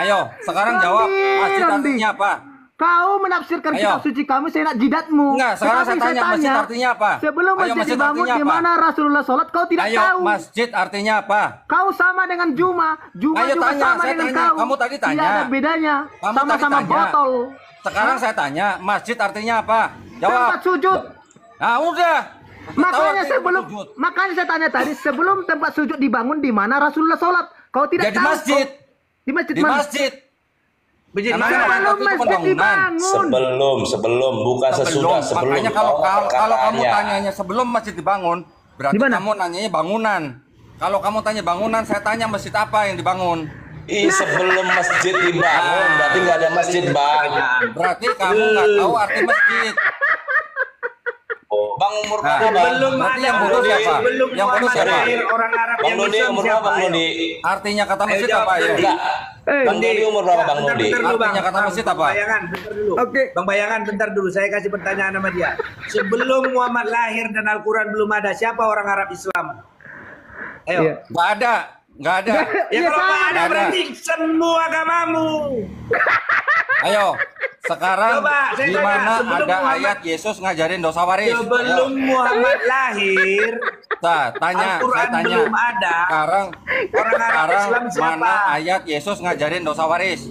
Ayo, sekarang jawab. Masjid artinya apa? Kau menafsirkan kitab suci kami seenak jidatmu. Enggak, sekarang saya tanya masjid artinya apa? Sebelum masjid dibangun di mana Rasulullah sholat, kau tidak tahu. Masjid artinya apa? Kau sama dengan Juma. Juma Ayo juga tanya, sama saya dengan tanya. kau. Kamu tadi tanya. Tidak ada bedanya. Sama-sama botol. Sekarang saya tanya, masjid artinya apa? Jawab. Tempat sujud. Nah, udah. Makanya saya tanya tadi, sebelum tempat sujud dibangun di mana Rasulullah sholat, kau tidak tahu. Di masjid. Di masjid di mana? Masjid. Sebelum masjid dibangun. Sebelum, bukan sesudah. Sebelum. Makanya kalau kamu tanyanya sebelum masjid dibangun, berarti kamu nanyanya bangunan. Kalau kamu tanya bangunan, saya tanya masjid apa yang dibangun. Sebelum masjid dibangun, berarti nggak ada masjid, Bang. Berarti kamu nggak tahu arti masjid. Bang umur berapa, Bang? Berarti yang bodoh siapa? Yang bodoh siapa? Orang Arab Bang Dodi umur berapa, Bang Dodi? Artinya kata masjid apa ya? Bang Dodi umur berapa, Bang Dodi? Artinya kata masjid apa? Bayangan, bentar dulu. Bang Bayangan, bentar dulu. Saya kasih pertanyaan sama dia. Sebelum Muhammad lahir dan Al-Quran belum ada, siapa orang Arab Islam? Ayo. Nggak ada. Nggak ada. Ya kalau nggak ada berarti semua agamamu. Ayo. Sekarang di mana ada ayat Yesus ngajarin dosa waris? Sebelum Muhammad lahir, saya tanya. belum ada. Sekarang Islam siapa? mana ayat Yesus ngajarin dosa waris?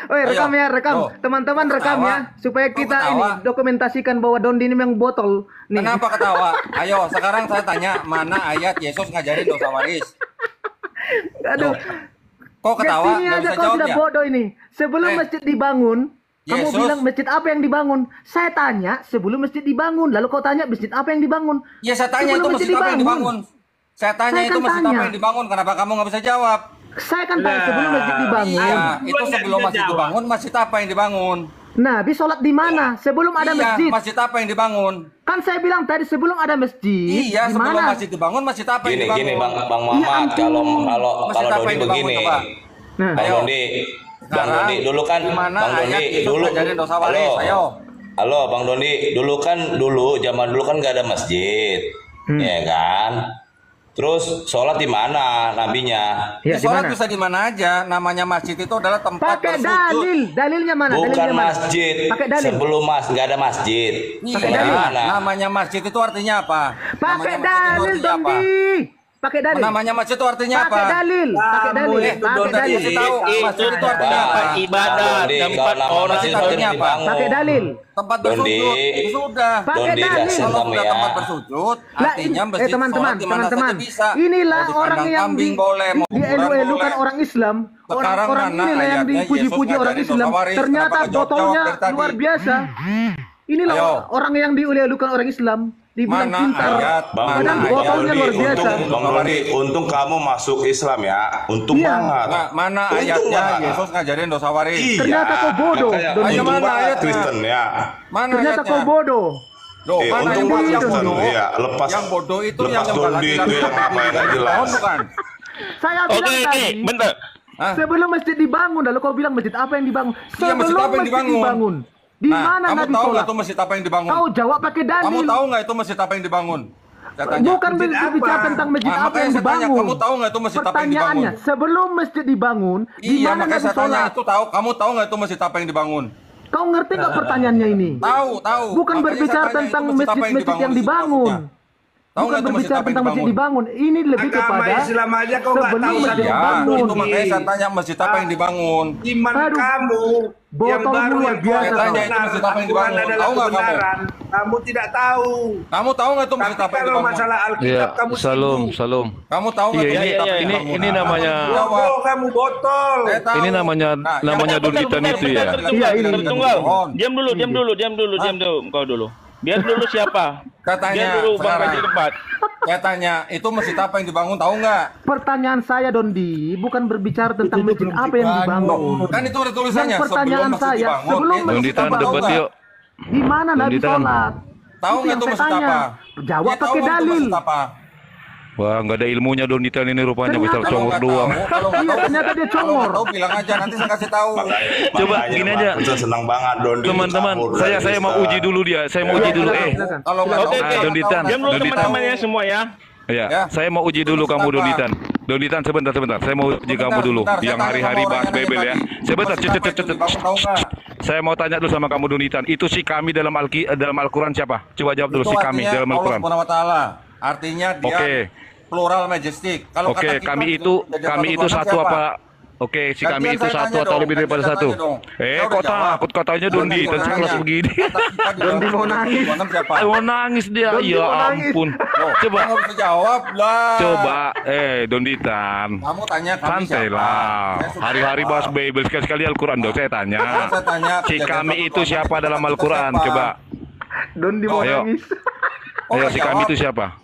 Rekam ya, rekam. Teman-teman rekam ya, supaya kita ini dokumentasikan bahwa Dondi ini memang botol. Nih. Kenapa ketawa? Ayo, sekarang saya tanya, mana ayat Yesus ngajarin dosa waris? Aduh. Kok ketawa? Ini Nggak aja bisa kau jawab sudah ya? bodoh ini. Sebelum masjid dibangun, kamu bilang masjid apa yang dibangun? Saya tanya sebelum masjid dibangun, lalu kau tanya masjid apa yang dibangun? Ya saya tanya itu masjid apa yang dibangun. Saya tanya itu masjid apa yang dibangun. Kenapa kamu nggak bisa jawab? Saya kan tanya sebelum masjid dibangun. Iya, itu sebelum masjid dibangun, masjid apa yang dibangun? Nabi sholat di mana? Sebelum ada masjid. Masjid apa yang dibangun? Kan saya bilang tadi sebelum ada masjid. Iya, sebelum masjid dibangun, masjid apa yang dibangun? Gini, Bang Muhammad, kalau Dodi begini. Bang Dodi dulu kan, Bang Dodi dulu. Halo, Bang Dodi dulu zaman dulu kan nggak ada masjid, ya kan? Terus sholat di mana nabinya? Ya, sholat bisa di mana aja. Namanya masjid itu adalah tempat bersujud. Dalilnya mana? Bukan masjid. Sebelum nggak ada masjid. Namanya masjid itu artinya apa? Pakai dalil, Dondi. Pakai dalil. Namanya masjid itu artinya apa? Pakai dalil. Pakai dalil. Masjid itu artinya apa? Ibadah. Tempat orang itu artinya apa? Pakai dalil. Tempat bersujud. Sudah. Pakai dalil. Kalau sudah tempat bersujud, artinya masjid sholat di mana saja bisa. Inilah orang yang dielu-elukan orang Islam. Orang inilah yang dipuji-puji orang Islam. Ternyata botolnya luar biasa. Inilah orang yang dielu-elukan orang Islam. Dibilang pintar, padahal botolnya luar biasa. Untung kamu masuk Islam ya, untung banget. Mana ayatnya Yesus ngajarin dosa waris? Ternyata kau bodoh. Mana ayat Kristen ya? Ternyata kau bodoh. Untung banget bodoh. Ya, lepas. Yang bodoh itu yang Dondi itu yang apa yang nggak jelas. Saya bilang tadi. Bentar. Sebelum masjid dibangun, lalu kau bilang masjid apa yang dibangun? Sebelum masjid dibangun. Di mana Nabi kamu tahu sholat? nggak itu masjid apa yang dibangun? Kau jawab pakai dalil. Kamu tahu nggak itu masjid apa yang dibangun? Bukan berbicara tentang masjid apa yang dibangun. Kamu tahu nggak itu masjid apa yang dibangun? Pertanyaannya, sebelum masjid dibangun, di mana Nabi sholat? Kamu tahu nggak itu masjid apa yang dibangun? Kau ngerti nggak pertanyaannya ini? Tahu. Bukan berbicara tentang masjid-masjid yang dibangun. Bukan berbicara tentang masjid dibangun. Ini lebih kepada Islam aja kau nggak tahu masjid dibangun. Itu makanya saya tanya masjid apa yang dibangun. Iman kamu yang baru yang biasa. Tanya itu masjid apa yang dibangun. Tahu nggak kamu? Kamu tidak tahu. Kamu tahu nggak itu masjid apa yang dibangun? Kalau masalah Alkitab kamu Salam. Kamu tahu nggak ini namanya. Kamu botol. Ini namanya Dunditan itu ya. Iya ini. Tunggal. Diam dulu. Engkau dulu. Biar dulu siapa? Katanya saya tanya, itu masjid apa yang dibangun tahu nggak? Pertanyaan saya Dondi bukan berbicara tentang masjid apa yang dibangun. Kan itu ada tulisannya. Pertanyaan saya sebelum masjid dibangun. Di mana Nabi sholat? Tahu nggak itu masjid apa? Jawab pakai dalil. Wah, nggak ada ilmunya Donditan ini rupanya, bisa congor doang. Iya, ternyata dia congor. Tahu bilang aja, nanti saya kasih tahu. Coba gini aja. Senang banget Dondi. Teman-teman, saya mau uji dulu dia. Saya mau uji dulu. Kalau nggak tahu, Donditan. Diam dulu teman-temannya semua ya. Iya, saya mau uji dulu kamu Donditan. Donitan sebentar. Saya mau uji kamu dulu. Yang hari-hari bahas Bible ya. Sebentar, Saya mau tanya dulu sama kamu Donitan. Itu si kami dalam Al-Quran siapa? Coba jawab dulu si kami dalam Al-Quran. Allah SWT. Artinya dia plural majestic. Kalau kata kami itu satu apa? Oke, si kami itu satu atau lebih daripada satu. Kok takut katanya Dondi dan sekelas begini. Dondi mau nangis. Mau nangis dia. Ya ampun. Coba jawab lah. Coba, Donditan. Kamu tanya kami santai lah. Hari-hari bahas Bible sekali-sekali Al-Quran dong. Saya tanya. Si kami itu siapa dalam Al-Quran? Coba. Dondi mau nangis. Ayo, si kami itu siapa?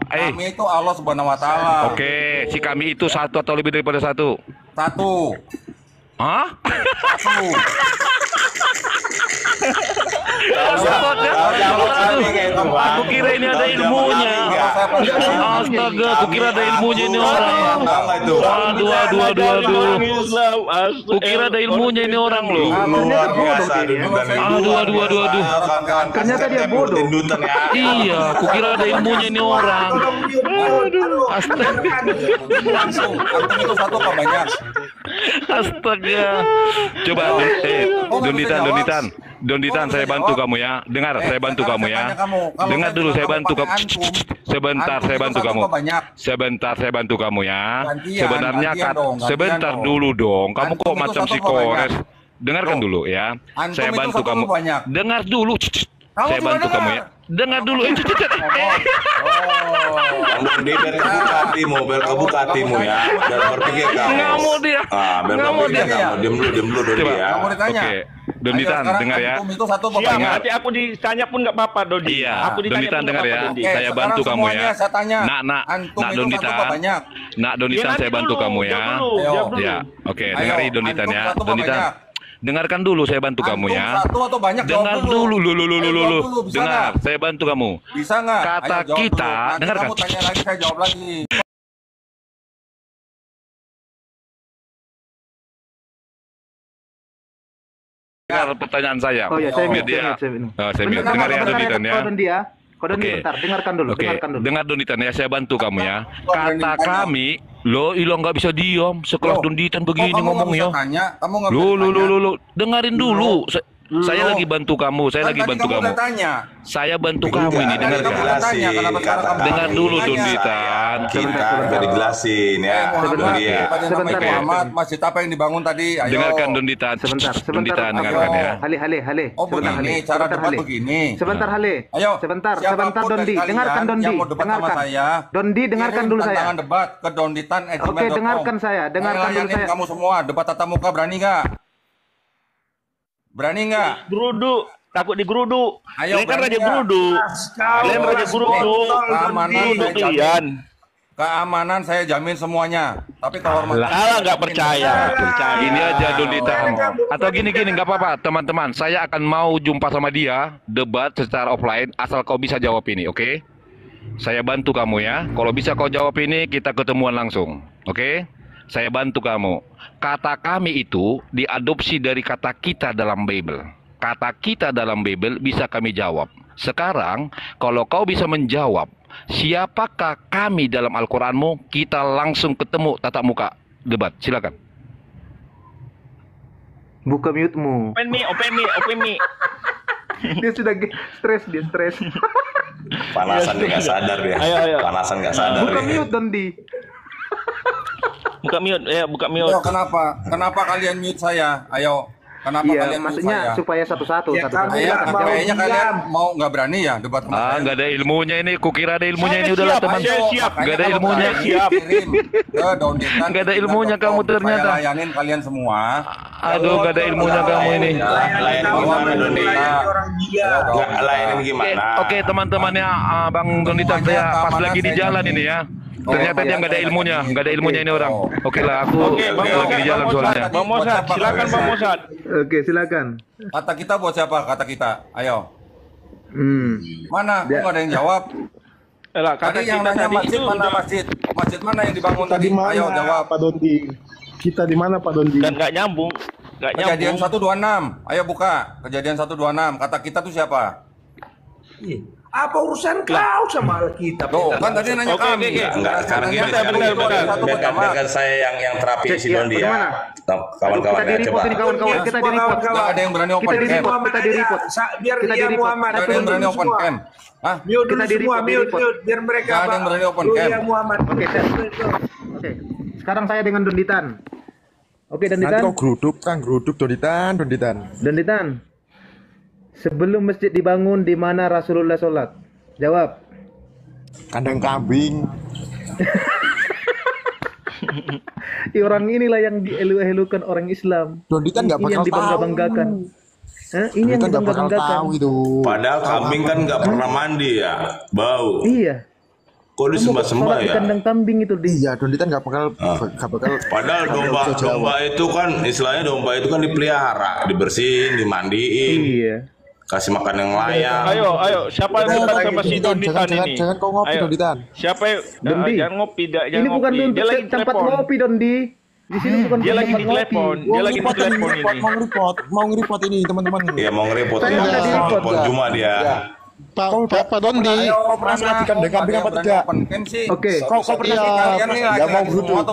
Kami itu Allah Subhanahu Wa Taala. Oke, si kami itu satu atau lebih daripada satu? Satu. Hah? Satu. Aku kira ini ada ilmunya. Astaga, aku kira ada ilmunya ini orang. Aduh. Aku kira ada ilmunya ini orang loh. Aduh. Ternyata dia bodoh. Iya, aku kira ada ilmunya ini orang. Astaga. Langsung. Aku itu satu apa banyak? Astaga. Coba, Donditan, saya bantu kamu ya. Dengar, saya bantu kamu ya. Dengar dulu, saya bantu kamu. Sebentar, saya bantu kamu. Sebentar, saya bantu kamu ya. Sebenarnya sebentar dulu dong. Kamu kok macam si Kores? Dengarkan dulu ya. Saya bantu kamu. Dengar dulu. Saya bantu kamu ya. Dengar dulu. Dondi, biar kebuka hatimu ya. Biar berpikir kamu. Ngamuk dia. Ngamuk dia. Diam dulu Dondi ya. Kamu ditanya. Oke, Donditan, dengar ya. Siap, nanti aku ditanya pun nggak apa-apa, Dodi. Iya, Donditan dengar ya. Saya bantu kamu ya. Nak Donditan, saya bantu kamu ya. Ya, oke, dengari Donditan ya. Donditan. Dengarkan dulu, saya bantu kamu ya. Dengar dulu. Dengar, saya bantu kamu. Bisa nggak? Kata kita, dengarkan. Kamu tanya lagi, saya jawab lagi. Dengar pertanyaan saya. Oh ya, saya dengar ya Donditan ya. Kode bentar, dengarkan dulu. Dengar Donditan ya, saya bantu kamu ya. Kata kami, lo nggak bisa diam. Sekelas Donditan begini ngomongnya. Lo, dengarin dulu. Saya lagi bantu kamu. Saya bantu kamu ini, dengarkan. Dengar dulu Donditan. Kita dijelasin ya. Sebentar ya. Masjid apa yang dibangun tadi? Dengarkan Donditan. Donditan, dengarkan ya. Hale. Oh begini, cara debat begini. Sebentar Hale. Ayo. Sebentar Dondi. Dengarkan Dondi. Dondi, dengarkan dulu saya. Tantangan debat ke Donditan. Oke, dengarkan saya. Dengarkan dulu saya. Kamu semua debat tatap muka, berani nggak? Berani nggak? Gerudu, takut digeruduk. Ayo, ini kan raja gerudu. Kalian raja gerudu. Keamanan saya jamin semuanya. Tapi kalau nggak percaya. Ini aja Donditan. Atau gini nggak apa-apa teman-teman. Saya akan mau jumpa sama dia debat secara offline. Asal kau bisa jawab ini, oke? Saya bantu kamu ya. Kalau bisa kau jawab ini, kita ketemuan langsung, oke? Saya bantu kamu. Kata kami itu diadopsi dari kata kita dalam Bible. Kata kita dalam Bible bisa kami jawab. Sekarang, kalau kau bisa menjawab, siapakah kami dalam Al-Quranmu, kita langsung ketemu tatap muka debat. Silakan. Buka mute-mu. Open me. Dia sudah stres. Panasan nggak sadar dia. Ayo. Panasan nggak sadar. Buka mute Dondi. Buka mute. Ayo, kenapa kalian mute saya? Ayo. Kenapa kalian mute saya? Supaya satu-satu. Kayaknya kalian mau nggak berani ya debat sama saya? Nggak ada ilmunya ini. Kukira ada ilmunya ini udahlah teman. Nggak ada ilmunya. Nggak ada ilmunya kamu ternyata. Layanin kalian semua. Aduh, nggak ada ilmunya kamu ini. Layanin gimana? Oke, teman-temannya Bang Donditan, saya pas lagi di jalan ini ya. Ternyata dia nggak ada ilmunya ini orang. Oke lah, aku lagi di jalan soalnya. Bang Mosad, silakan Bang Mosad. Oke, silakan. Kata kita buat siapa? Kata kita. Ayo. Mana? Kok nggak ada yang jawab? Tadi yang nanya masjid mana masjid? Masjid mana yang dibangun tadi? Ayo jawab. Pak Dondi. Kita di mana Pak Dondi? Dan nggak nyambung. Kejadian 126. Ayo buka. Kejadian 126. Kata kita tuh siapa? Apa urusan kau sama Alkitab? Kan tadi nanya kami. Enggak, sekarang gini. Biarkan saya yang terapi si Dondi ya. Kawan-kawan ya, coba. Kita di report. Enggak ada yang berani open cam. Kita di report. Biar dia Muhammad. Enggak ada yang berani open cam. Hah? Mute dulu semua, mute. Biar mereka Enggak ada yang berani open cam. Muhammad. Oke. Sekarang saya dengan Donditan. Oke, Donditan. Nanti kau geruduk Donditan. Donditan. Sebelum masjid dibangun, di mana Rasulullah sholat? Jawab. Kandang kambing. Orang inilah yang dielu-elukan orang Islam. Donditan nggak bakal yang dibangga-banggakan. Ini yang dibangga-banggakan. Padahal kambing kan nggak pernah mandi ya, bau. Iya. Kok disembah-sembah ya? Kandang kambing itu di. Iya, Donditan nggak bakal. Padahal domba itu kan istilahnya domba itu kan dipelihara, dibersihin, dimandiin. Iya. Kasih makan yang layak. Ayo, siapa yang debat sama si Donditan ini? Jangan kau ngopi, Donditan. Siapa yang jangan ngopi, ini bukan untuk tempat ngopi, Dondi. Di sini bukan dia lagi di telepon. Dia lagi di telepon ini. Mau nge-report ini, teman-teman. Iya, mau nge-report. Telepon Juma dia. Pak Dondi, pernah mati kandang kambing apa tidak? Oke. Kau pernah ya mau geruduk.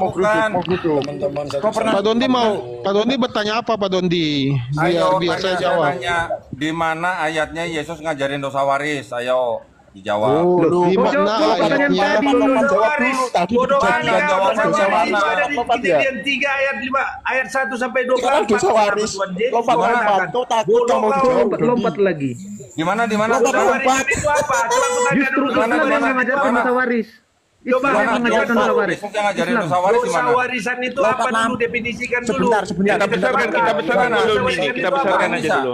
Kau pernah? Pak Dondi bertanya apa Pak Dondi? Biar saya jawab. Di mana ayatnya Yesus ngajarin dosa waris? Ayo dijawab. Di mana ayatnya? Dosa waris. Bodoh amat. Dosa waris ada di Kejadian 3 ayat 5 ayat 1 sampai 24. Dosa waris. Lompat. Kau takut kau mau lompat lagi. Di mana? Dosa waris itu apa? Justru Islam yang mengajarkan dosa waris. Coba mengajarkan dosa waris. Dosa warisan itu apa dulu, definisikan dulu. Kita besarkan dulu ini. Kita besarkan aja dulu.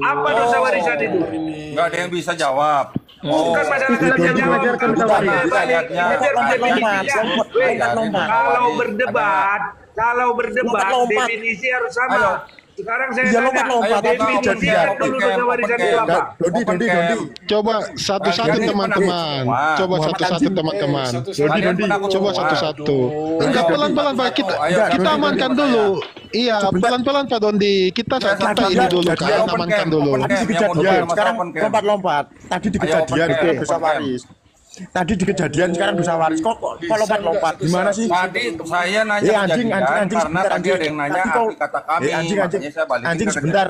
Apa dosa warisan itu? Enggak ada yang bisa jawab. Bukan masyarakat yang mengajarkan dosa waris. Kalau berdebat definisi harus sama. Sekarang saya tanya, definisi dulu dosa warisan itu apa? Dondi. Coba satu-satu teman-teman. Coba satu-satu. Enggak pelan-pelan Pak. Kita amankan dulu. Iya, pelan-pelan Pak Dondi. Kita ini dulu kan, amankan dulu. Tadi di kejadian, sekarang lompat-lompat. Tadi di kejadian dosa waris. Tadi di kejadian sekarang dosa waris. Kok lompat-lompat? Gimana sih? Tadi saya nanya anjing karena tadi ada yang nanya arti kata kami. Anjing sebentar.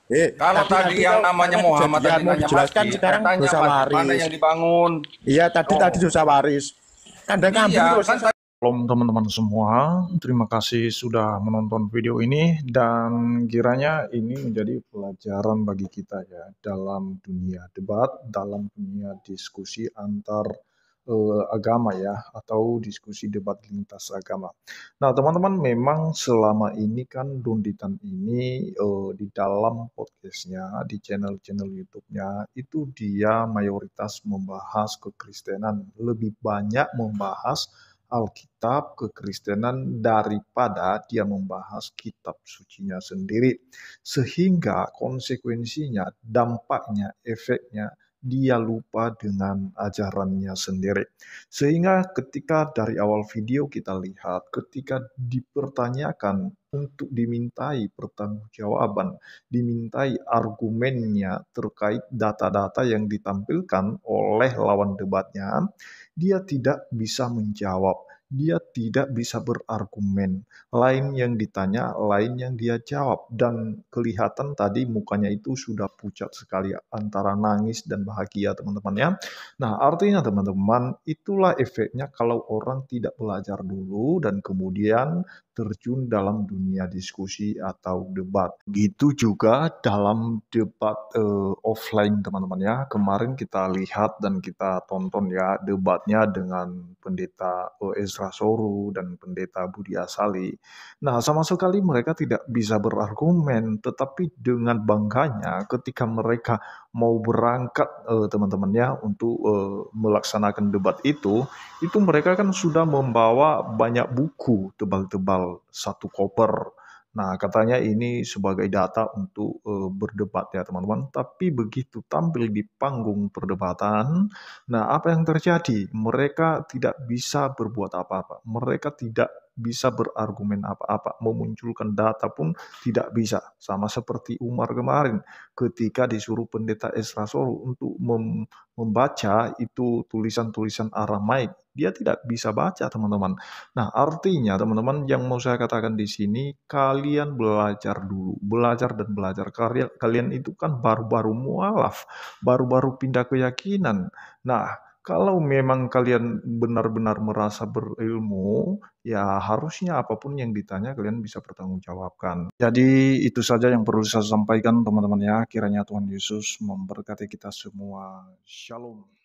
Iya. Kalau tadi yang namanya Muhammad tadi nanya jelaskan sekarang dosa waris. Mana yang dibangun? Iya, tadi dosa waris. Kandang kambing terus. Shalom teman-teman semua, terima kasih sudah menonton video ini dan kiranya ini menjadi pelajaran bagi kita ya dalam dunia debat, dalam dunia diskusi antar agama ya, atau diskusi debat lintas agama. Nah teman-teman, memang selama ini kan Donditan ini di dalam podcastnya, di channel-channel YouTube-nya itu dia mayoritas membahas kekristenan, lebih banyak membahas Alkitab kekristenan daripada dia membahas kitab sucinya sendiri. Sehingga konsekuensinya, dampaknya, efeknya, dia lupa dengan ajarannya sendiri. Sehingga ketika dari awal video kita lihat, ketika dipertanyakan untuk dimintai pertanggungjawaban, dimintai argumennya terkait data-data yang ditampilkan oleh lawan debatnya, dia tidak bisa menjawab, dia tidak bisa berargumen. Lain yang ditanya, lain yang dia jawab. Dan kelihatan tadi mukanya itu sudah pucat sekali, antara nangis dan bahagia teman-teman ya. Nah artinya teman-teman, itulah efeknya kalau orang tidak belajar dulu dan kemudian terjun dalam dunia diskusi atau debat. Gitu juga dalam debat offline teman-teman ya. Kemarin kita lihat dan kita tonton ya debatnya dengan pendeta Ezra Soru dan pendeta Budi Asali. Nah sama sekali mereka tidak bisa berargumen, tetapi dengan bangganya ketika mereka mau berangkat teman-teman ya untuk melaksanakan debat itu mereka kan sudah membawa banyak buku tebal-tebal, satu koper. Nah katanya ini sebagai data untuk berdebat ya teman-teman. Tapi begitu tampil di panggung perdebatan, nah apa yang terjadi? Mereka tidak bisa berbuat apa-apa. Mereka tidak bisa berargumen apa-apa, memunculkan data pun tidak bisa. Sama seperti Umar kemarin ketika disuruh pendeta Esra Solo untuk membaca itu tulisan-tulisan Aramaik, dia tidak bisa baca, teman-teman. Nah, artinya teman-teman yang mau saya katakan di sini, kalian belajar dulu, belajar dan belajar. Kalian itu kan baru-baru mualaf, baru-baru pindah keyakinan. Nah, kalau memang kalian benar-benar merasa berilmu, ya harusnya apapun yang ditanya kalian bisa bertanggungjawabkan. Jadi itu saja yang perlu saya sampaikan, teman-teman ya. Kiranya Tuhan Yesus memberkati kita semua. Shalom.